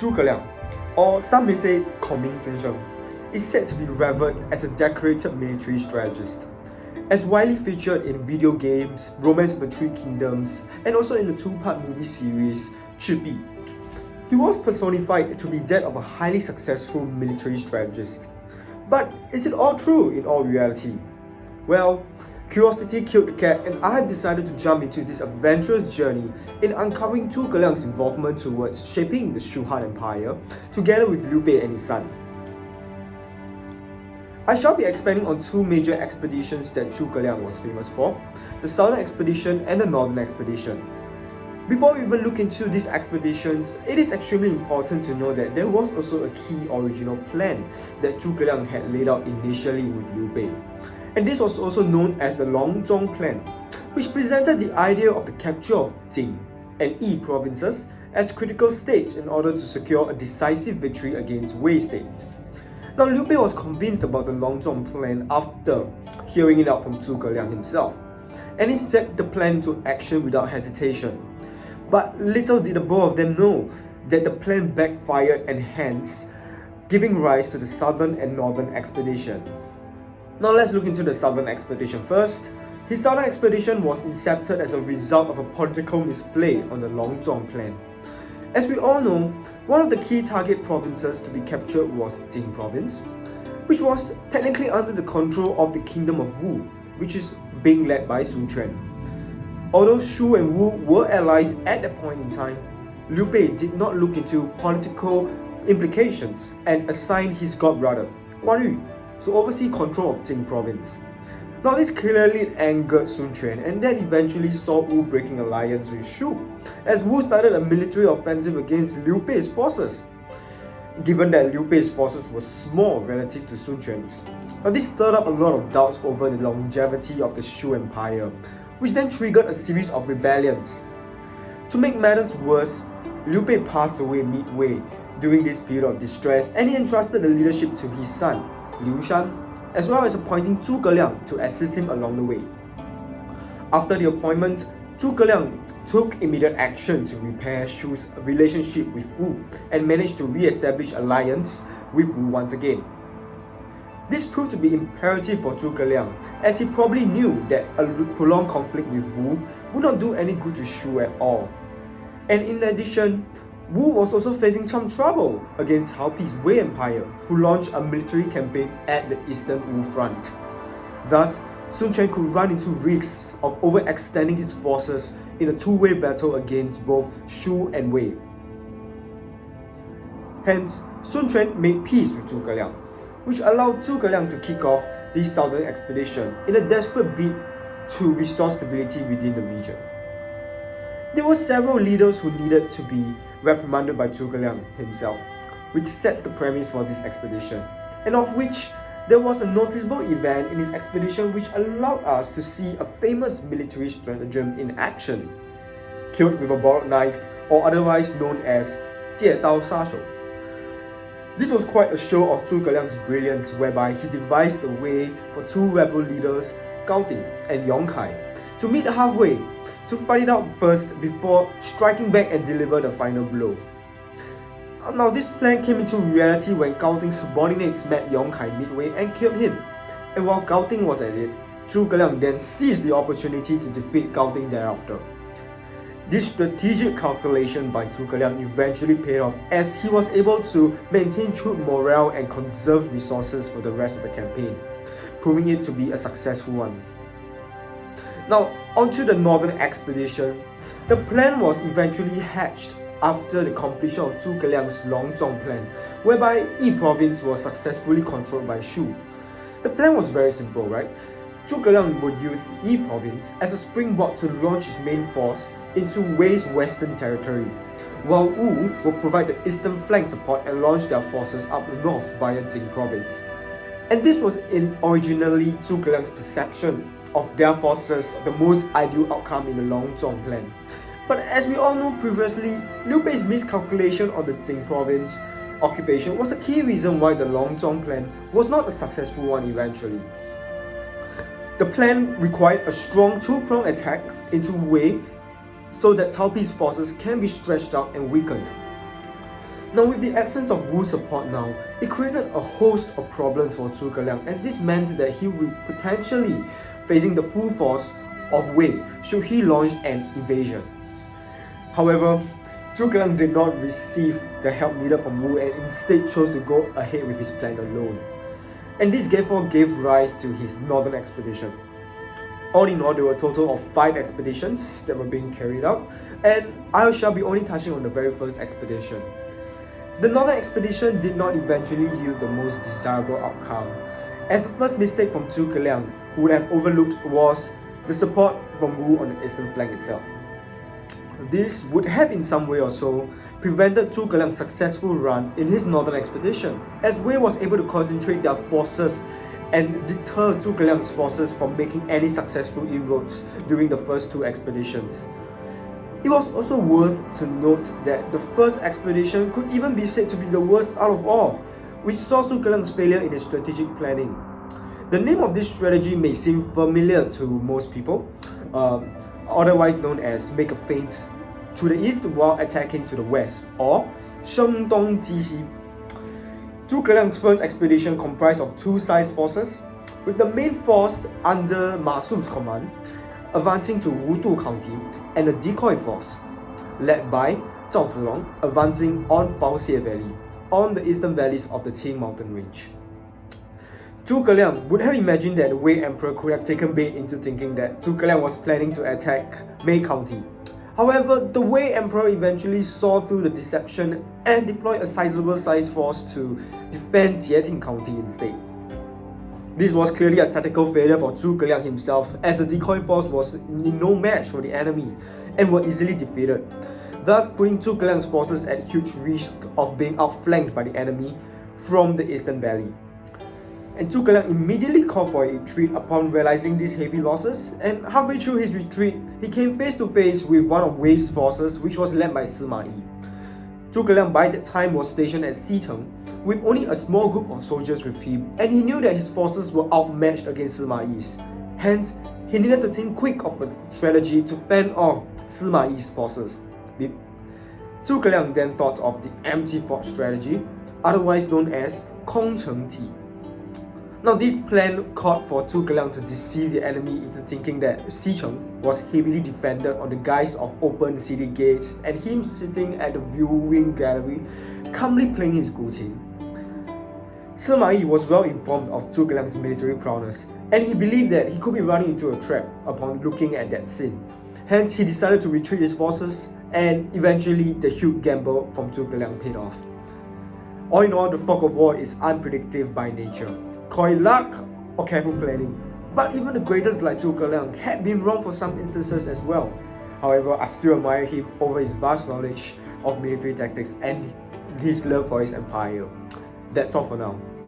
Zhuge Liang, or some may say孔明先生, is said to be revered as a decorated military strategist. As widely featured in video games, Romance of the Three Kingdoms, and also in the two-part movie series Chibi, he was personified to be that of a highly successful military strategist. But is it all true in all reality? Well, curiosity killed the cat, and I have decided to jump into this adventurous journey in uncovering Zhuge Liang's involvement towards shaping the Shu Han Empire, together with Liu Bei and his son. I shall be expanding on two major expeditions that Zhuge Liang was famous for, the Southern Expedition and the Northern Expedition. Before we even look into these expeditions, it is extremely important to know that there was also a key original plan that Zhuge Liang had laid out initially with Liu Bei. And this was also known as the Longzhong Plan, which presented the idea of the capture of Jing and Yi provinces as critical states in order to secure a decisive victory against Wei state. Now, Liu Bei was convinced about the Longzhong Plan after hearing it out from Zhuge Liang himself, and he set the plan into action without hesitation. But little did the both of them know that the plan backfired, and hence giving rise to the Southern and Northern Expedition. Now let's look into the Southern Expedition first. His Southern Expedition was incepted as a result of a political misplay on the Longzhong Plan. As we all know, one of the key target provinces to be captured was Jing province, which was technically under the control of the Kingdom of Wu, which is being led by Sun Quan. Although Shu and Wu were allies at that point in time, Liu Bei did not look into political implications and assigned his god-brother, Guan Yu, to oversee control of Jing province. Now this clearly angered Sun Quan, and that eventually saw Wu breaking alliance with Shu, as Wu started a military offensive against Liu Bei's forces. Given that Liu Bei's forces were small relative to Sun Quan's, now this stirred up a lot of doubts over the longevity of the Shu Empire, which then triggered a series of rebellions. To make matters worse, Liu Bei passed away midway during this period of distress, and he entrusted the leadership to his son, Liu Shan, as well as appointing Zhuge Liang to assist him along the way. After the appointment, Zhuge Liang took immediate action to repair Shu's relationship with Wu and managed to re-establish alliance with Wu once again. This proved to be imperative for Zhuge Liang, as he probably knew that a prolonged conflict with Wu would not do any good to Shu at all. And in addition, Wu was also facing some trouble against Cao Pi's Wei Empire, who launched a military campaign at the eastern Wu front. Thus, Sun Quan could run into risks of overextending his forces in a two-way battle against both Shu and Wei. Hence, Sun Quan made peace with Zhuge Liang, which allowed Zhuge Liang to kick off this southern expedition in a desperate bid to restore stability within the region. There were several leaders who needed to be reprimanded by Zhuge Liang himself, which sets the premise for this expedition, and of which there was a noticeable event in his expedition which allowed us to see a famous military stratagem in action, killed with a borrowed knife, or otherwise known as 借刀杀手. This was quite a show of Zhuge Liang's brilliance, whereby he devised a way for two rebel leaders, Gao Ding and Yong Kai, to meet halfway, to fight it out first before striking back and deliver the final blow. Now this plan came into reality when Gao Ding's subordinates met Yong Kai midway and killed him. And while Gao Ding was at it, Zhuge Liang then seized the opportunity to defeat Gao Ding thereafter. This strategic calculation by Zhuge Liang eventually paid off, as he was able to maintain troop morale and conserve resources for the rest of the campaign, proving it to be a successful one. Now, onto the Northern Expedition. The plan was eventually hatched after the completion of Zhuge Liang's Longzhong Plan, whereby Yi province was successfully controlled by Shu. The plan was very simple, right? Zhuge Liang would use Yi province as a springboard to launch his main force into Wei's western territory, while Wu would provide the eastern flank support and launch their forces up north via Jing province. And this was originally Zhuge Liang's perception of their forces, the most ideal outcome in the Longzhong Plan. But as we all know previously, Liu Bei's miscalculation on the Jing province occupation was a key reason why the Longzhong Plan was not a successful one eventually. The plan required a strong two-pronged attack into Wei so that Cao Pi's forces can be stretched out and weakened. Now, with the absence of Wu's support now, it created a host of problems for Zhuge Liang, as this meant that he would potentially facing the full force of Wei should he launch an invasion. However, Zhuge Liang did not receive the help needed from Wu and instead chose to go ahead with his plan alone. And this therefore gave rise to his northern expedition. All in all, there were a total of 5 expeditions that were being carried out, and I shall be only touching on the very first expedition. The northern expedition did not eventually yield the most desirable outcome, as the first mistake from Zhuge Liang would have overlooked was the support from Wu on the eastern flank itself. This would have in some way or so prevented Zhuge Liang's successful run in his northern expedition, as Wei was able to concentrate their forces and deter Zhuge Liang's forces from making any successful inroads during the first 2 expeditions. It was also worth to note that the first expedition could even be said to be the worst out of all, which saw Zhuge Liang's failure in his strategic planning. The name of this strategy may seem familiar to most people, otherwise known as make a feint to the east while attacking to the west, or 声东击西. Zhuge Liang's first expedition comprised of 2 sized forces, with the main force under Ma Su's command advancing to Wudu County, and a decoy force led by Zhao Zilong advancing on Baoxie Valley, on the eastern valleys of the Qing mountain range. Zhuge Liang would have imagined that the Wei Emperor could have taken bait into thinking that Zhuge Liang was planning to attack Mei County. However, the Wei Emperor eventually saw through the deception and deployed a sizable sized force to defend Jieting County instead. This was clearly a tactical failure for Zhuge Liang himself, as the decoy force was in no match for the enemy and were easily defeated, thus putting Zhuge Liang's forces at huge risk of being outflanked by the enemy from the eastern valley. And Zhuge Liang immediately called for a retreat upon realizing these heavy losses, and halfway through his retreat, he came face to face with one of Wei's forces, which was led by Sima Yi. Zhuge Liang by that time was stationed at Xicheng with only a small group of soldiers with him, and he knew that his forces were outmatched against Sima Yi's. Hence, he needed to think quick of a strategy to fend off Sima Yi's forces. Zhuge Liang then thought of the empty fort strategy, otherwise known as 空城计. Now, this plan called for Zhuge Liang to deceive the enemy into thinking that Xicheng was heavily defended on the guise of open city gates and him sitting at the viewing gallery, calmly playing his guqin. Sima Yi was well informed of Zhuge Liang's military prowess, and he believed that he could be running into a trap upon looking at that scene. Hence, he decided to retreat his forces, and eventually the huge gamble from Zhuge Liang paid off. All in all, the fog of war is unpredictable by nature. Call it luck or careful planning. But even the greatest like Zhuge Liang had been wrong for some instances as well. However, I still admire him over his vast knowledge of military tactics and his love for his empire. That's all for now.